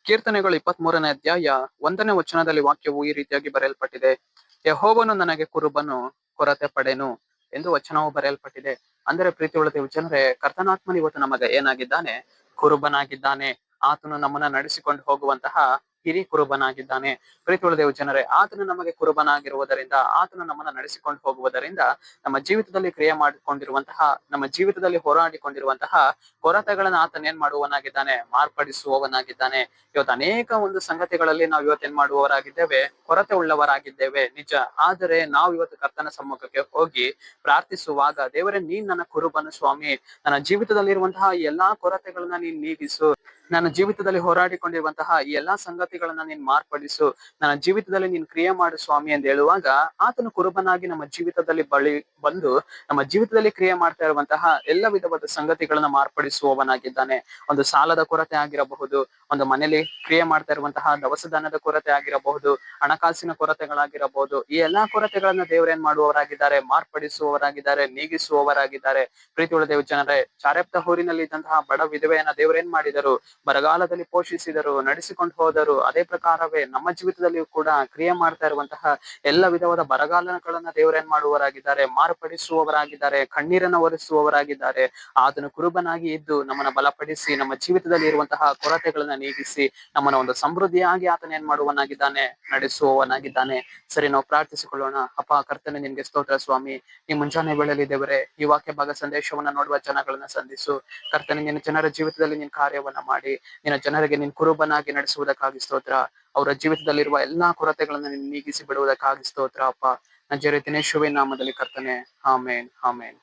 ಕೀರ್ತನೆಗಳು 23ನೇ ಅಧ್ಯಾಯ 1ನೇ ವಚನದಲ್ಲಿ ವಾಕ್ಯವು ಈ ರೀತಿಯಾಗಿ ಬರೆಯಲ್ಪಟ್ಟಿದೆ. ಯೆಹೋವನು ನನಗೆ ಕುರುಬನು, ಕೊರತೆ ಪಡೆನು ಎಂದು ವಚನವು ಬರೆಯಲ್ಪಟ್ಟಿದೆ. ಅಂದರೆ ಪ್ರೀತಿಯುಳ್ಳ ದೇವಜನರೇ, ಕರ್ತನಾತ್ಮನು ಇವತ್ತು ನಮಗೆ ಏನಾಗಿದ್ದಾನೆ? ಕುರುಬನಾಗಿದ್ದಾನೆ. ಆತನು ನಮ್ಮನ್ನ ನಡೆಸಿಕೊಂಡು ಹೋಗುವಂತಹ ಹಿರಿ ಕುರುಬನಾಗಿದ್ದಾನೆ. ಪ್ರೀತಿಯುಳ್ಳ ದೇವಜನರೇ, ಆತನು ನಮಗೆ ಕುರುಬನಾಗಿರುವುದರಿಂದ, ಆತನು ನಮ್ಮನ್ನ ನಡೆಸಿಕೊಂಡು ಹೋಗುವುದರಿಂದ, ನಮ್ಮ ಜೀವಿತದಲ್ಲಿ ಕ್ರಿಯೆ ಮಾಡಿಕೊಂಡಿರುವಂತಹ, ನಮ್ಮ ಜೀವಿತದಲ್ಲಿ ಹೋರಾಡಿಕೊಂಡಿರುವಂತಹ ಕೊರತೆಗಳನ್ನ ಆತನ ಏನ್ ಮಾಡುವವನಾಗಿದ್ದಾನೆ? ಮಾರ್ಪಡಿಸುವವನಾಗಿದ್ದಾನೆ. ಇವತ್ತು ಅನೇಕ ಒಂದು ಸಂಗತಿಗಳಲ್ಲಿ ನಾವು ಇವತ್ತೇನ್ ಮಾಡುವವರಾಗಿದ್ದೇವೆ? ಕೊರತೆ ಉಳ್ಳವರಾಗಿದ್ದೇವೆ, ನಿಜ. ಆದರೆ ನಾವು ಇವತ್ತು ಕರ್ತನ ಸಮ್ಮುಖಕ್ಕೆ ಹೋಗಿ ಪ್ರಾರ್ಥಿಸುವಾಗ, ದೇವರೇ, ನೀನ್ ನನ್ನ ಕುರುಬನು ಸ್ವಾಮಿ, ನನ್ನ ಜೀವಿತದಲ್ಲಿರುವಂತಹ ಎಲ್ಲಾ ಕೊರತೆಗಳನ್ನ ನೀನ್ ನೀಗಿಸು, ನನ್ನ ಜೀವಿತದಲ್ಲಿ ಹೋರಾಡಿಕೊಂಡಿರುವಂತಹ ಈ ಎಲ್ಲಾ ಸಂಗತಿಗಳನ್ನ ನೀನ್ ಮಾರ್ಪಡಿಸು, ನನ್ನ ಜೀವಿತದಲ್ಲಿ ನೀನ್ ಕ್ರಿಯೆ ಮಾಡು ಸ್ವಾಮಿ ಎಂದು ಹೇಳುವಾಗ, ಆತನು ಕುರುಬನಾಗಿ ನಮ್ಮ ಜೀವಿತದಲ್ಲಿ ಬಳಿ ಬಂದು ನಮ್ಮ ಜೀವಿತದಲ್ಲಿ ಕ್ರಿಯೆ ಮಾಡ್ತಾ ಇರುವಂತಹ ಎಲ್ಲ ವಿಧವಾದ ಸಂಗತಿಗಳನ್ನ ಮಾರ್ಪಡಿಸುವವನಾಗಿದ್ದಾನೆ. ಒಂದು ಸಾಲದ ಕೊರತೆ ಆಗಿರಬಹುದು, ಒಂದು ಮನೆಯಲ್ಲಿ ಕ್ರಿಯೆ ಮಾಡ್ತಾ ಇರುವಂತಹ ದವಸ ಧಾನ್ಯದ ಕೊರತೆ ಆಗಿರಬಹುದು, ಹಣಕಾಸಿನ ಕೊರತೆಗಳಾಗಿರಬಹುದು, ಈ ಎಲ್ಲಾ ಕೊರತೆಗಳನ್ನ ದೇವರೇನ್ ಮಾಡುವವರಾಗಿದ್ದಾರೆ? ಮಾರ್ಪಡಿಸುವವರಾಗಿದ್ದಾರೆ, ನೀಗಿಸುವವರಾಗಿದ್ದಾರೆ. ಪ್ರೀತಿಯುಳ್ಳ ದೇವಜನರೇ, ಚಾರೆಪ್ತ ಊರಿನಲ್ಲಿ ಇದ್ದಂತಹ ಬಡ ವಿಧವೆಯನ್ನ ದೇವರೇನ್ ಮಾಡಿದರು? ಬರಗಾಲದಲ್ಲಿ ಪೋಷಿಸಿದರು, ನಡೆಸಿಕೊಂಡು ಹೋದರು. ಅದೇ ಪ್ರಕಾರವೇ ನಮ್ಮ ಜೀವಿತದಲ್ಲಿಯೂ ಕೂಡ ಕ್ರಿಯೆ ಮಾಡ್ತಾ ಇರುವಂತಹ ಎಲ್ಲ ವಿಧವಾದ ಬರಗಾಲಗಳನ್ನ ದೇವರೇನ್ ಮಾಡುವವರಾಗಿದ್ದಾರೆ? ಮಾರ್ಪಡಿಸುವವರಾಗಿದ್ದಾರೆ, ಕಣ್ಣೀರನ್ನ ಒರೆಸುವವರಾಗಿದ್ದಾರೆ. ಆತನು ಕುರುಬನಾಗಿ ಇದ್ದು ನಮ್ಮನ್ನ ಬಲಪಡಿಸಿ, ನಮ್ಮ ಜೀವಿತದಲ್ಲಿ ಇರುವಂತಹ ಕೊರತೆಗಳನ್ನ ನೀಗಿಸಿ, ನಮ್ಮನ್ನ ಒಂದು ಸಮೃದ್ಧಿಯಾಗಿ ಆತನ ಏನ್ ಮಾಡುವವನಾಗಿದ್ದಾನೆ? ನಡೆಸುವವನಾಗಿದ್ದಾನೆ. ಸರಿ, ನಾವು ಪ್ರಾರ್ಥಿಸಿಕೊಳ್ಳೋಣ. ಅಪ್ಪ ಕರ್ತನೆ, ನಿನ್ಗೆ ಸ್ತೋತ್ರ ಸ್ವಾಮಿ. ಈ ಮುಂಜಾನೆ ವೇಳೆಯಲ್ಲಿ ದೇವರೇ, ಈ ವಾಕ್ಯ ಭಾಗ ಸಂದೇಶವನ್ನ ನೋಡುವ ಜನಗಳನ್ನ ಸಂಧಿಸು ಕರ್ತನೆ. ನಿನ್ನ ಜನರ ಜೀವಿತದಲ್ಲಿ ನಿನ್ ಕಾರ್ಯವನ್ನ ಮಾಡಿ, ನಿನ್ನ ಜನರಿಗೆ ನಿನ್ ಕುರುಬನಾಗಿ ನಡೆಸುವುದಕ್ಕಾಗಿ ಸ್ತೋತ್ರ. ಅವರ ಜೀವಿತದಲ್ಲಿರುವ ಎಲ್ಲಾ ಕೊರತೆಗಳನ್ನ ನೀಗಿಸಿ ಬಿಡುವುದಕ್ಕಾಗಿ ಸ್ತೋತ್ರ ಅಪ್ಪ. ನಜರೇತಿನ ಯೇಸುವಿನ ನಾಮದಲ್ಲಿ ಕರ್ತನೆ, ಆಮೇನ್, ಆಮೇನ್.